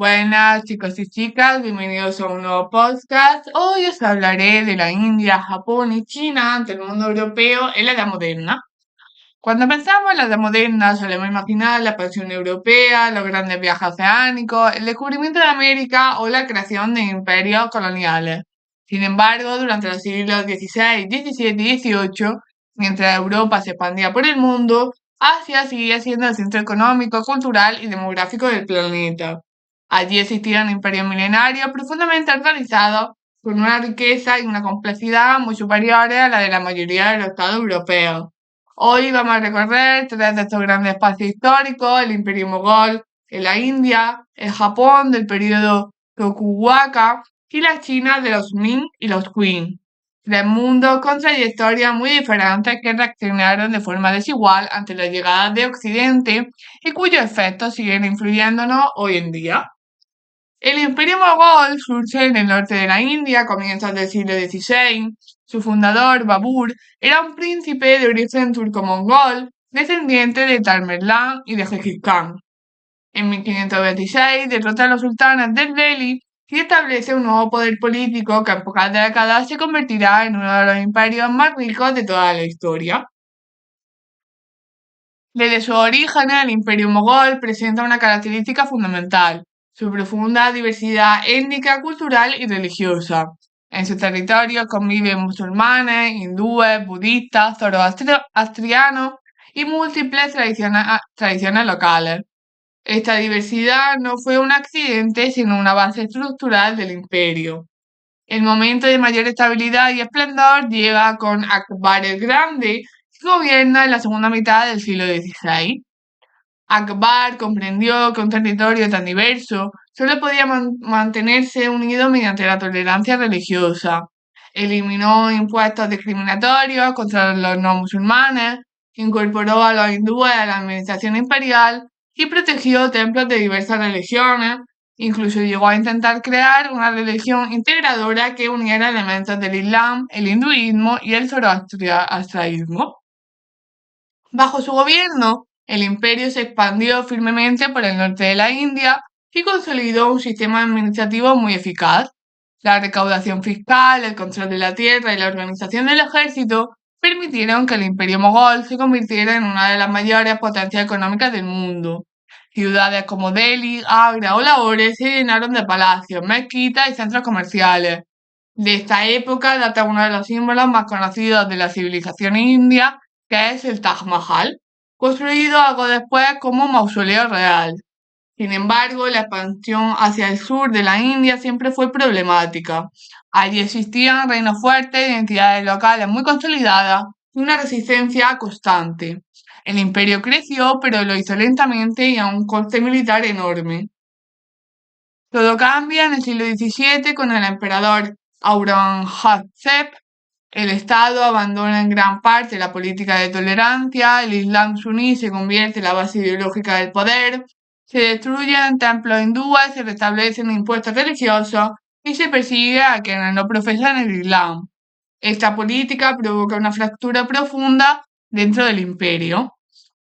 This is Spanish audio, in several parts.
Buenas chicos y chicas, bienvenidos a un nuevo podcast. Hoy os hablaré de la India, Japón y China ante el mundo europeo en la Edad Moderna. Cuando pensamos en la Edad Moderna solemos imaginar la expansión europea, los grandes viajes oceánicos, el descubrimiento de América o la creación de imperios coloniales. Sin embargo, durante los siglos XVI, XVII y XVIII, mientras Europa se expandía por el mundo, Asia seguía siendo el centro económico, cultural y demográfico del planeta. Allí existían imperios milenarios profundamente organizados, con una riqueza y una complejidad muy superiores a la de la mayoría de los estados europeos. Hoy vamos a recorrer tres de estos grandes espacios históricos: el Imperio Mogol en la India, el Japón del periodo Tokugawa y la China de los Ming y los Qing. Tres mundos con trayectorias muy diferentes que reaccionaron de forma desigual ante la llegada de Occidente y cuyos efectos siguen influyéndonos hoy en día. El Imperio Mogol surge en el norte de la India a comienzos del siglo XVI. Su fundador, Babur, era un príncipe de origen turco-mongol, descendiente de Tamerlán y de Gengis Khan. En 1526 derrota a los sultanes del Delhi y establece un nuevo poder político que en pocas décadas se convertirá en uno de los imperios más ricos de toda la historia. Desde sus orígenes, el Imperio Mogol presenta una característica fundamental: su profunda diversidad étnica, cultural y religiosa. En su territorio conviven musulmanes, hindúes, budistas, zoroastrianos y múltiples tradiciones locales. Esta diversidad no fue un accidente, sino una base estructural del imperio. El momento de mayor estabilidad y esplendor llega con Akbar el Grande, que gobierna en la segunda mitad del siglo XVI. Akbar comprendió que un territorio tan diverso solo podía mantenerse unido mediante la tolerancia religiosa. Eliminó impuestos discriminatorios contra los no musulmanes, incorporó a los hindúes a la administración imperial y protegió templos de diversas religiones. Incluso llegó a intentar crear una religión integradora que uniera elementos del Islam, el hinduismo y el zoroastrianismo. Bajo su gobierno, el imperio se expandió firmemente por el norte de la India y consolidó un sistema administrativo muy eficaz. La recaudación fiscal, el control de la tierra y la organización del ejército permitieron que el imperio mogol se convirtiera en una de las mayores potencias económicas del mundo. Ciudades como Delhi, Agra o Lahore se llenaron de palacios, mezquitas y centros comerciales. De esta época data uno de los símbolos más conocidos de la civilización india, que es el Taj Mahal, construido algo después como mausoleo real. Sin embargo, la expansión hacia el sur de la India siempre fue problemática. Allí existían reinos fuertes, identidades locales muy consolidadas y una resistencia constante. El imperio creció, pero lo hizo lentamente y a un coste militar enorme. Todo cambia en el siglo XVII con el emperador Aurangzeb. El Estado abandona en gran parte la política de tolerancia, el Islam suní se convierte en la base ideológica del poder, se destruyen templos hindúes, se restablecen impuestos religiosos y se persigue a quienes no profesan el Islam. Esta política provoca una fractura profunda dentro del imperio.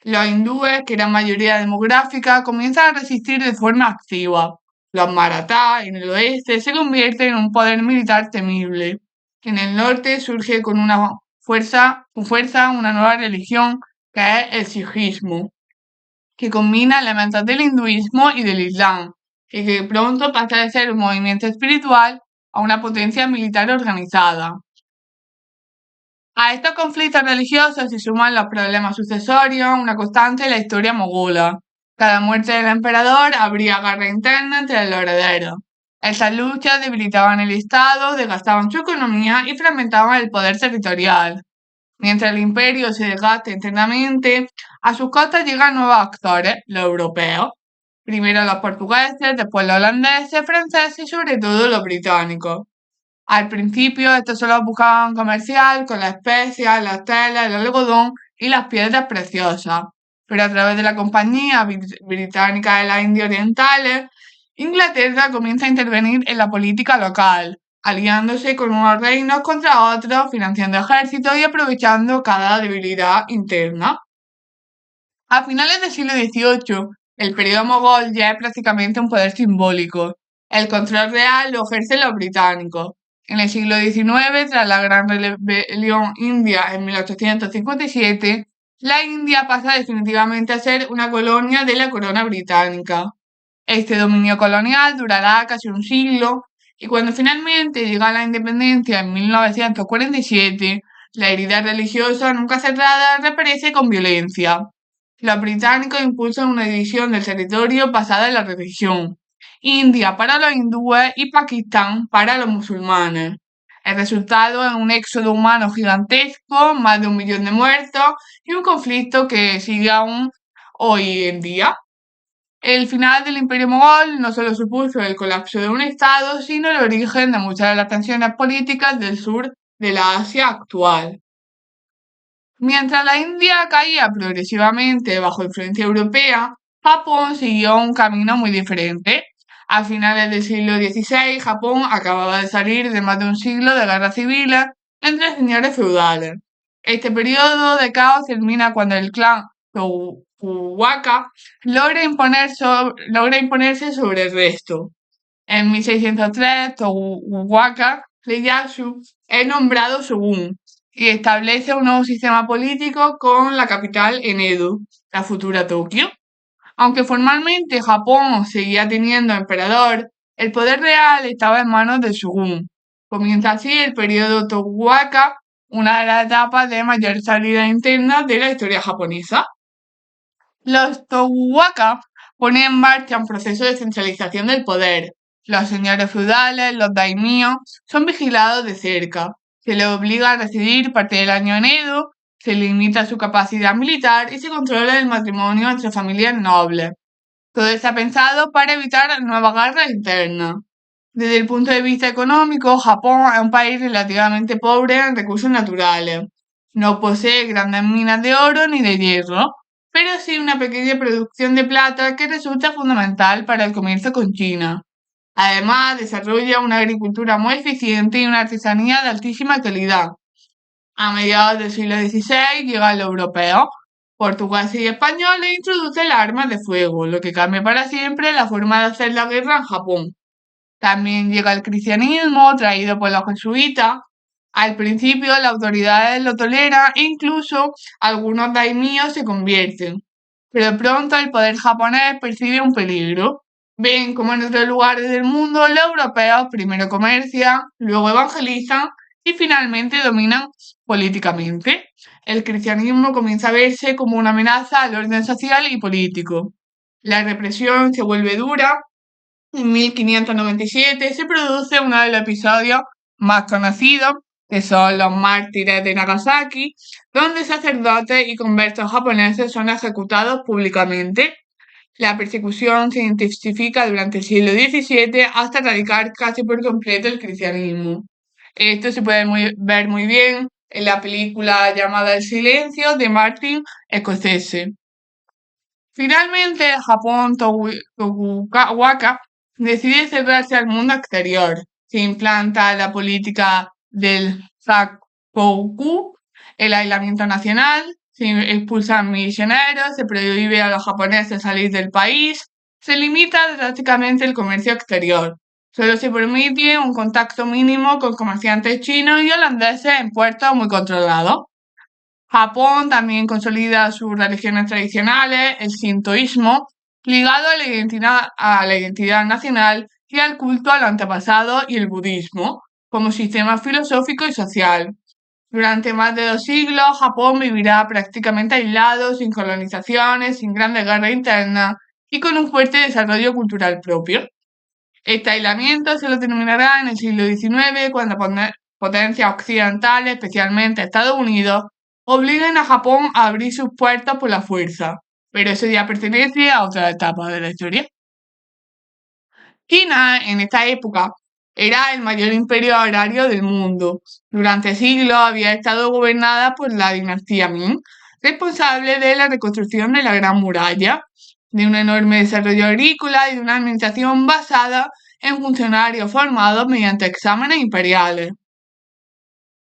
Los hindúes, que eran mayoría demográfica, comienzan a resistir de forma activa. Los marathás en el oeste se convierten en un poder militar temible. En el norte surge con fuerza una nueva religión, que es el sijismo, que combina elementos del hinduismo y del islam, y que pronto pasa de ser un movimiento espiritual a una potencia militar organizada. A estos conflictos religiosos se suman los problemas sucesorios, una constante en la historia mogola. Cada muerte del emperador habría guerra interna entre los herederos. Estas luchas debilitaban el Estado, desgastaban su economía y fragmentaban el poder territorial. Mientras el imperio se desgasta internamente, a sus costas llegan nuevos actores, los europeos. Primero los portugueses, después los holandeses, franceses y sobre todo los británicos. Al principio estos solo buscaban comerciar con las especias, las telas, el algodón y las piedras preciosas, pero a través de la Compañía Británica de las Indias Orientales, Inglaterra comienza a intervenir en la política local, aliándose con unos reinos contra otros, financiando ejércitos y aprovechando cada debilidad interna. A finales del siglo XVIII, El periodo mogol ya es prácticamente un poder simbólico. El control real lo ejercen los británicos. En el siglo XIX, tras la Gran Rebelión India en 1857, la India pasa definitivamente a ser una colonia de la corona británica. Este dominio colonial durará casi un siglo y cuando finalmente llega la independencia en 1947, la herida religiosa nunca cerrada reaparece con violencia. Los británicos impulsan una división del territorio basada en la religión. India para los hindúes y Pakistán para los musulmanes. El resultado es un éxodo humano gigantesco, más de 1 millón de muertos y un conflicto que sigue aún hoy en día. El final del Imperio Mogol no solo supuso el colapso de un estado, sino el origen de muchas de las tensiones políticas del sur de la Asia actual. Mientras la India caía progresivamente bajo influencia europea, Japón siguió un camino muy diferente. A finales del siglo XVI, Japón acababa de salir de más de un siglo de guerras civiles entre señores feudales. Este periodo de caos termina cuando el clan Tokugawa logra imponerse sobre el resto. En 1603, Tokugawa Ieyasu es nombrado shogun y establece un nuevo sistema político con la capital en Edo, la futura Tokio. Aunque formalmente Japón seguía teniendo emperador, el poder real estaba en manos del shogun. Comienza así el periodo Tokugawa, una de las etapas de mayor salida interna de la historia japonesa. Los Tokugawa ponen en marcha un proceso de centralización del poder. Los señores feudales, los daimyos, son vigilados de cerca. Se les obliga a residir parte del año en Edo, se limita su capacidad militar y se controla el matrimonio entre familias nobles. Todo está pensado para evitar nuevas guerras internas. Desde el punto de vista económico, Japón es un país relativamente pobre en recursos naturales. No posee grandes minas de oro ni de hierro, pero sí una pequeña producción de plata que resulta fundamental para el comercio con China. Además, desarrolla una agricultura muy eficiente y una artesanía de altísima calidad. A mediados del siglo XVI llegan los europeos, portugueses y españoles introducen las armas de fuego, lo que cambia para siempre la forma de hacer la guerra en Japón. También llega el cristianismo, traído por los jesuitas. Al principio las autoridades lo toleran e incluso algunos daimyos se convierten. Pero pronto el poder japonés percibe un peligro. Ven como en otros lugares del mundo los europeos primero comercian, luego evangelizan y finalmente dominan políticamente. El cristianismo comienza a verse como una amenaza al orden social y político. La represión se vuelve dura. En 1597 se produce uno de los episodios más conocidos, que son los mártires de Nagasaki, donde sacerdotes y conversos japoneses son ejecutados públicamente. La persecución se intensifica durante el siglo XVII hasta erradicar casi por completo el cristianismo. Esto se puede ver muy bien en la película llamada El Silencio de Martin Scorsese. Finalmente, Japón Tokugawa decide cerrarse al mundo exterior. Se implanta la política del Sakoku, el aislamiento nacional, se expulsan misioneros, se prohíbe a los japoneses salir del país, se limita drásticamente el comercio exterior. Solo se permite un contacto mínimo con comerciantes chinos y holandeses en puertos muy controlados. Japón también consolida sus religiones tradicionales, el sintoísmo, ligado a la identidad nacional y al culto al antepasado y el budismo, como sistema filosófico y social. Durante más de 2 siglos, Japón vivirá prácticamente aislado, sin colonizaciones, sin grandes guerras internas y con un fuerte desarrollo cultural propio. Este aislamiento se lo terminará en el siglo XIX, cuando potencias occidentales, especialmente Estados Unidos, obligan a Japón a abrir sus puertas por la fuerza, pero eso ya pertenece a otra etapa de la historia. China, en esta época, era el mayor imperio agrario del mundo. Durante siglos había estado gobernada por la dinastía Ming, responsable de la reconstrucción de la Gran Muralla, de un enorme desarrollo agrícola y de una administración basada en funcionarios formados mediante exámenes imperiales.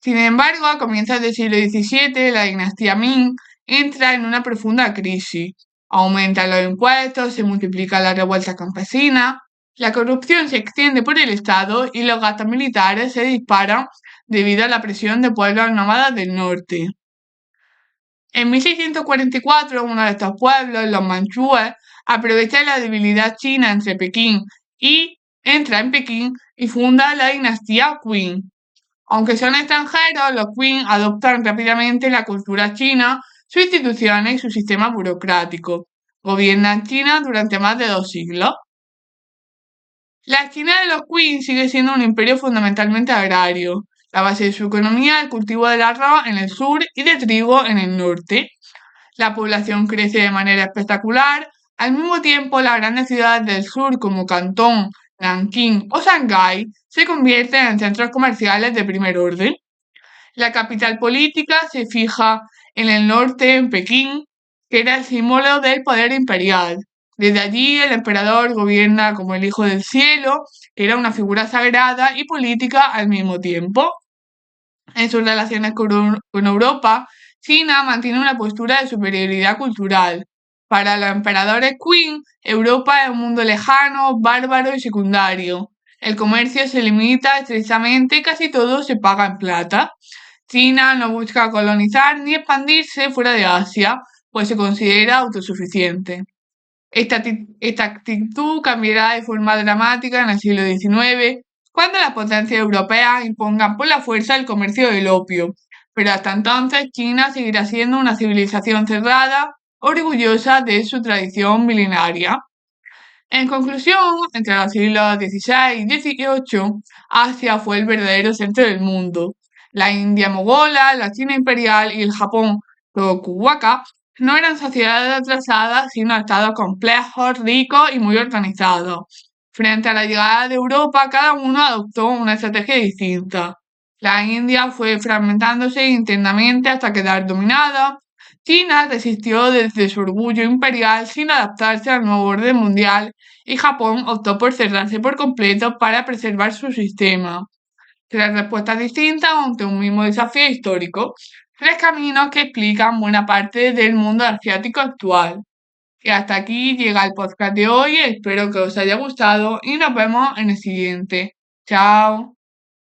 Sin embargo, a comienzos del siglo XVII, la dinastía Ming entra en una profunda crisis. Aumentan los impuestos, se multiplica la revuelta campesina, la corrupción se extiende por el Estado y los gastos militares se disparan debido a la presión de pueblos nómadas del norte. En 1644, uno de estos pueblos, los manchúes, aprovecha la debilidad china entre Pekín y entra en Pekín y funda la dinastía Qing. Aunque son extranjeros, los Qing adoptan rápidamente la cultura china, sus instituciones y su sistema burocrático. Gobiernan China durante más de 2 siglos. La China de los Qing sigue siendo un imperio fundamentalmente agrario. La base de su economía es el cultivo del arroz en el sur y de trigo en el norte. La población crece de manera espectacular. Al mismo tiempo, las grandes ciudades del sur como Cantón, Nankín o Shanghái se convierten en centros comerciales de primer orden. La capital política se fija en el norte, en Pekín, que era el símbolo del poder imperial. Desde allí el emperador gobierna como el Hijo del Cielo, que era una figura sagrada y política al mismo tiempo. En sus relaciones con Europa, China mantiene una postura de superioridad cultural. Para los emperadores Qing, Europa es un mundo lejano, bárbaro y secundario. El comercio se limita estrechamente y casi todo se paga en plata. China no busca colonizar ni expandirse fuera de Asia, pues se considera autosuficiente. Esta actitud cambiará de forma dramática en el siglo XIX, cuando las potencias europeas impongan por la fuerza el comercio del opio, pero hasta entonces China seguirá siendo una civilización cerrada, orgullosa de su tradición milenaria. En conclusión, entre los siglos XVI y XVIII, Asia fue el verdadero centro del mundo. La India mogola, la China imperial y el Japón Tokugawa no eran sociedades atrasadas, sino estados complejos, ricos y muy organizados. Frente a la llegada de Europa, cada uno adoptó una estrategia distinta. La India fue fragmentándose internamente hasta quedar dominada. China resistió desde su orgullo imperial sin adaptarse al nuevo orden mundial y Japón optó por cerrarse por completo para preservar su sistema. Tres respuestas distintas ante un mismo desafío histórico. Tres caminos que explican buena parte del mundo asiático actual. Y hasta aquí llega el podcast de hoy. Espero que os haya gustado y nos vemos en el siguiente. Chao.